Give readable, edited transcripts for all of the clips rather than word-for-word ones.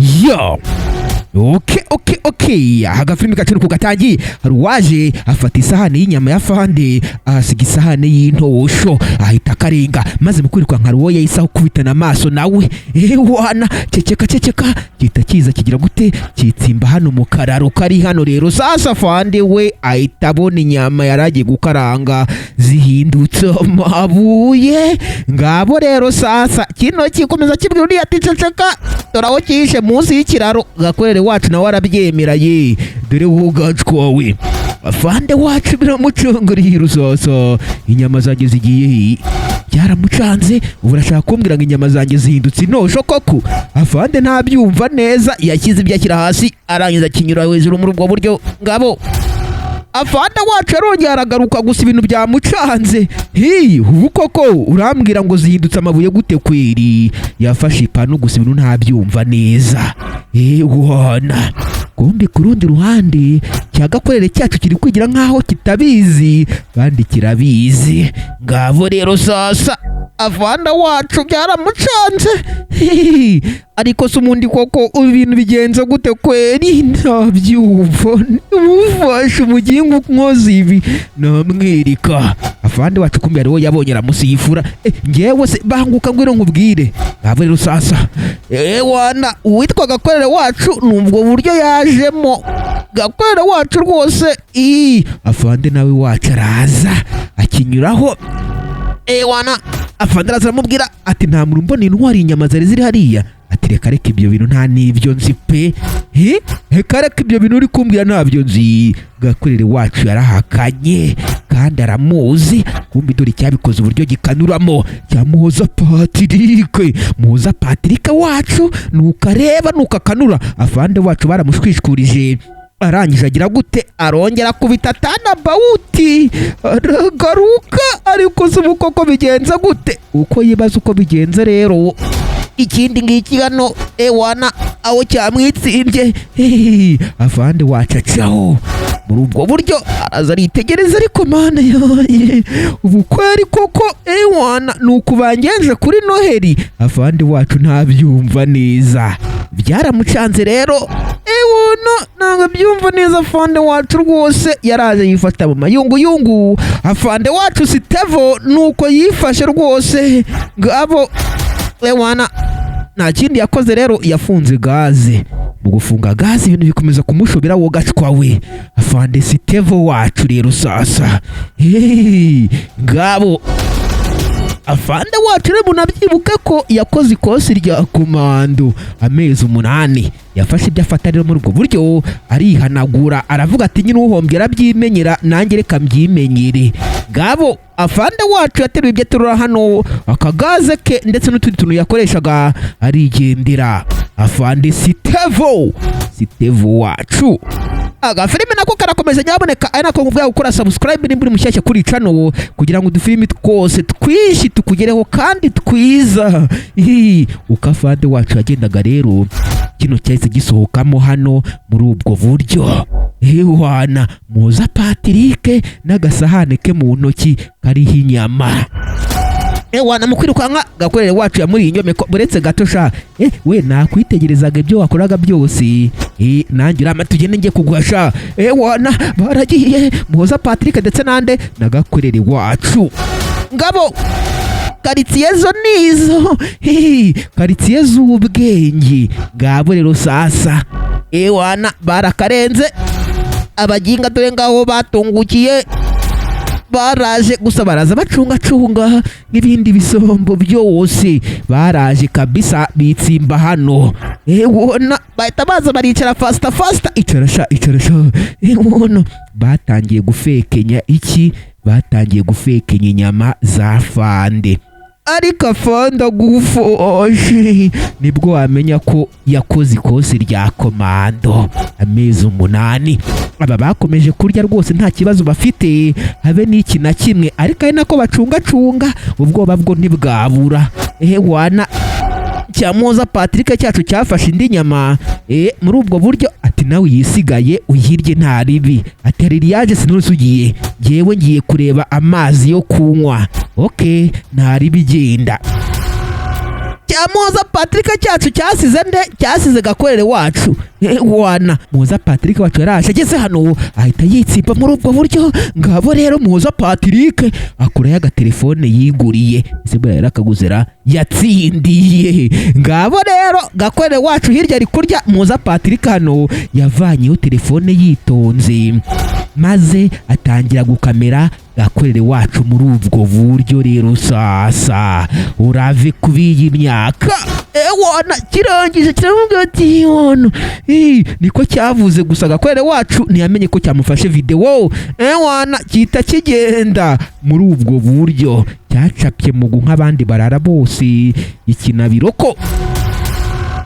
Yo Okay. Agafilimi gacuru kugatangiye hari uwaje afata isahani y'inyama ya fande asiga isahani y'intosho ahita karenga maze mukwiruka nka ruwo yayisaho kubitana amaso nawe wana ceceka gita kiza kigira gute kitsimba hano mu kararo kari hano rero sasa fande we ahita abona inyama yaragiye gukaranga zihindutse amabuye ngabo rero sasa kino kikomeza kibwira uri ati ceceka doraho kihishe munsi y'ikiraro gakorere wacu nawe arabyemera ye dore wugacwawe afande wacu biramucangariye rusasa inyama zanjye zigiye byaramucanze ubu urashaka kumbwira ngo inyama zanjye zihindutse intosho koko afande ntabyumva neza yashyize ibyakira hasi arangiza kinyura hejuru muri ubwo buryo ngabo afande wacu arongera aragaruka gusa ibintu byamucanze ubu koko urambwira ngo zihindutse amabuye gute kweri yafashe ipanu gusa ibintu ntabyumva neza wana kumbi ku rundi ruhande cyagakorere cyacu kiri kwigira nkaho kitabizi kandi kirabizi ngabo rero sasa afande wacu byaramucanze ariko se umundi koko ibintu bigenza gute kweri ntabyumva umufashe umugingo nkozi ibi namwereka afande wacu kumbi ariwo yabonye aramusifura ngewe se banguka ngwino nkubwire ngabo rero sasa wana uwitwa gakorere wacu numva buryo yajemo gakorere wacu rwose afande nawe wacu araza akinyuraho wana afande araza aramubwira ati nta muntu mbona intwari inyama zari ziri hariya ati reka ibyo bintu nta n'ibyo nzi pe reka ibyo bintu uri kumbwira ntabyo nzi gakorere wacu yarahakanye kandi aramuzi kumbi dore cyabikoze uburyo gikanuramo cyamuhoza Patrick wacu nukareba nukakanura afande wacu baramushwishkurije arangije agira gute arongera kubita tana bawuti aragaruka ariko ubu koko bigenza gute uko yibaza uko bigenza rero ikindi ngiki hano wana aho cyamwitsimbye afande wacacaho muri ubwo buryo araza aritegereza ariko mana yaye ubu kweri koko wana nukubangenje kuri Noheli afande wacu ntabyumva neza byaramucanze rero ntabwo byumva neza afande wacu rwose yaraje yifata mu mayunguyungu afande wacu Sitevo nuko yifashe rwose ngabo wana nta kindi yakoze rero yafunze gaze mu gufunga gaze ibintu bikomeza kumushobera wo gacwawe afande Sitevo wacu rero sasa ngabo afande wacu rero munabyibuke ko yakoze ikosi rya komando amezi 8 yafashe ibyo afata rero muri ubwo buryo arihanagura aravuga ati nyine uhombye arabyimenyera nanjye reka mbyimenyere ngabo afande wacu yateruye ibyo aterura hano akagaze ke ndetse n'utundi tuntu yakoreshaga arigendera afande Sitevo wacu agafilime nako karakomeza nyaboneka ari nako nguvuga gukora subscribe nimba uri mushyashya kuri channel kugira ngo udufilime twose twishi tukugereho kandi twiza ukafande wacu yagendaga rero kino cyahise gisohokamo hano muri ubwo buryo wana muza Patrick n'agasahane ke mu ntoki kariho inyama wana mukwirukanka gakorere wacu yamuri inyomeko buretse gato sha we nakwitegerezaga ibyo wakoraga byose nanjye urama tugende ngiye kugwasha wana baragiye muza Patrick ndetse nande nagakorere wacu ngabo karitsiye zo nizo karitsiye z'ubwenge ngabo rero sasa wana barakarenze abaginga dore ngaho batungukiye baraje gusa baraza bacungacunga n'ibindi bisombo byose baraje kabisa bitsimba hano wona bahita baza baricara fasta icara sha wona batangiye gufekenya batangiye gufekenya inyama za fande ariko afande agufashe nibwo wamenya ko yakoze ikosi rya komando amezi 8 aba bakomeje kurya rwose nta kibazo bafite habe n'iki na kimwe ariko ari nako bacungacunga ubwoba bwo ntibwabura wana cyamuza Patrick cyacu cyafashe indi nyama muri ubwo buryo ati nawe yisigaye uyirye nta ribi ati Liliane sinusugiye jewe ngiye kureba amazi yo kunywa nta ribi genda cya Muhoza Patrick cyacu cyasize Gakorere wacu. Wana Muhoza Patrick wacu yaraje ageze hano ahita yitsimba muri ubwo buryo. Ngabo rero Muhoza Patrick akurayo agatelefone yiguriye, sibwo yarakaguzera yatsindiye. Ngabo rero Gakorere wacu hirya ari kurya, Muhoza Patrick hano yavanyeho telefone yitonze maze atangira gukamera Gakorere wacu muri ubwo buryo. Rero sasa urave kubiyi myaka wana kirangije kiramubwira ati yono niko cyavuze, gusa Gakorere wacu ntiyamenye ko cyamufashe video. Wana kita kigenda muri ubwo buryo cyacapye mugu nk'abandi barara bose ikinabiroko.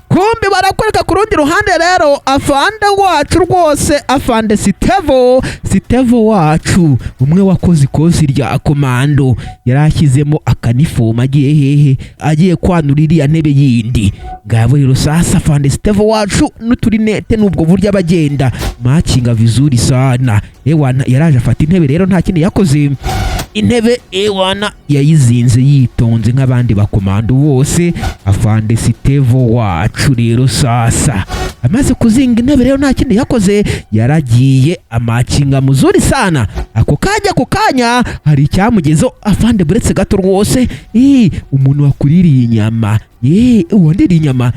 Kumbi barakwereka ku rundi ruhande rero afande wacu rwose, afande Sitevo wacu umwe wakoze ikosi rya komando yarashyizemo akanifoma agiye kwanura iriya ntebe yindi. Ngabo rero sasa afande Sitevo wacu n'uturinete n'ubwo buryo abagenda makinga vizuri sana. Ewana yaraje afata intebe rero nta kindi yakoze, intebe ewana yayizinze yitonze nk'abandi bakomando bose. Afande Sitevo wacu rero sasa amaze kuzinga intebe rero nta kindi yakoze, yaragiye amakinga muzuri sana. Ako kanya hari icyamugezo afande buretse gato rwose. Umuntu wakuririye inyama wandiriye inyama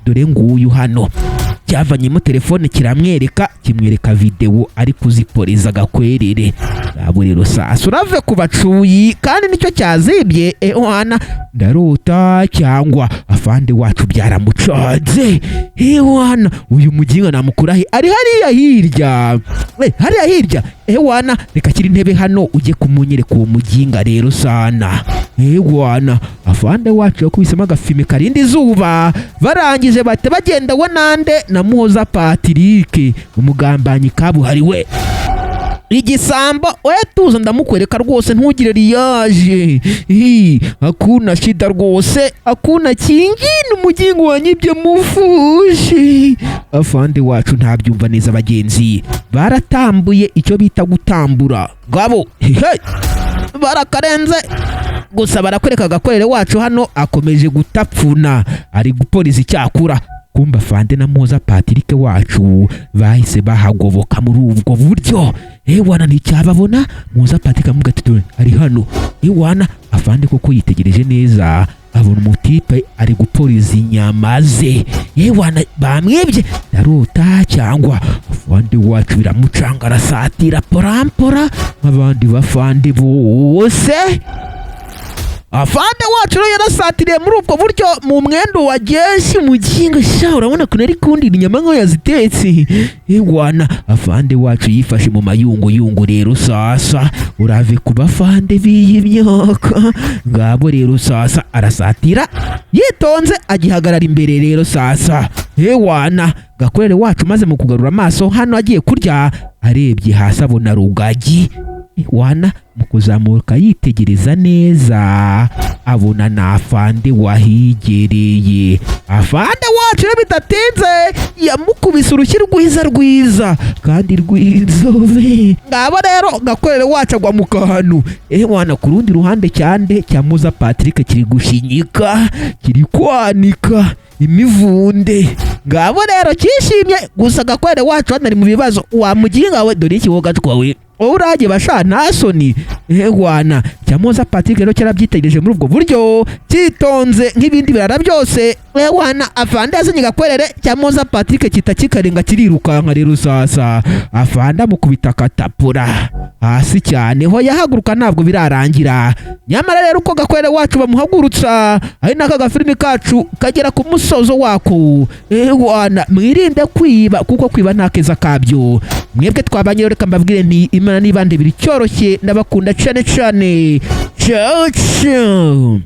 dore nguyu hano cyavanyemo telefone kimwereka video ari kuziporeza Gakwerere. Abo rero sasa urave ku bacuyi kandi nicyo cyazibye. Wana ndarota cyangwa afande wacu byaramucanze. Wana uyu muginga namukurahe ari hariya hirya. Wana reka kiri intebe hano ujye kumunyereka uwo muginga rero sana. Wana afande wacu yakubisemo agafime karindi izuba, barangije bate bagenda we nande na Muhoza Patrick umugambanyi kabuhariwe. Igisambo tuza ndamukwereka rwose ntugire riyaje. Hakuna shida rwose, hakuna kingine umugingo wanyibye mufushi. Afande wacu ntabyumva neza bagenzi, baratambuye icyo bita gutambura. Ngabo barakarenze, gusa barakwereka Gakorere wacu hano akomeje gutapfuna ari gupoliza icyakura. Kumba afande na Muhoza Patrick wacu bahise bahagoboka muri ubwo buryo. Wana nticyababona. Muhoza Patrick amuga ati ari hano. Wana afande koko yitegereje neza abona umutipe ari gupoliza inyama ze. Wana bamwibye darota cyangwa afande wacu biramucanga arasatira porampora nk'abandi bafande bose. Afande wacu rero yarasatiriye muri ubwo buryo mu mwendo wa jeshi muginga sha, urabona ko nari kundira inyama nko yazitetse. Wana afande wacu yifashe mu mayungu rero sasa urave ku bafande b'imyaka. Ngabo rero sasa arasatira yitonze agihagarara imbere rero sasa. Wana Gakorere wacu maze mu kugarura amaso hano agiye kurya arebye hasi abona rugagi. Wana mu kuzamuka yitegereza neza abona na afande wahigereye. Afande wacu rero bidatinze yamukubise urushyi rwiza kandi rw'inzobe. Ngabo rero Gakorere wacu agwa mu kantu. Wana ku rundi ruhande cyande cya Muhoza Patrick kiri gushinyika, kiri kwanika imivunde. Ngabo rero kishimye, gusa Gakorere wacu hano ari mu bibazo. Wamuginga we dore ikiwoga twawe urage basha nasoni. Wana cya Muhoza Patrick rero cyarabyitegereje muri ubwo buryo cyitonze nk'ibindi birara byose. Wana afande yazanye Gakorere cya Muhoza Patrick kikarenga kirirukanka rero sasa afande amukubita katapura hasi cyane ho yahaguruka ntabwo birarangira. Nyamara rero uko Gakorere wacu bamuhagurutsa ari naka gafilimi kacu kagera ku musozo wako. Wana mwirinde kwiba kuko kwiba nta keza kabyo. Mwebwe twabanye reka mbabwire nti Imana nibande biri cyoroshye, ndabakunda cyane. Ciao ciao.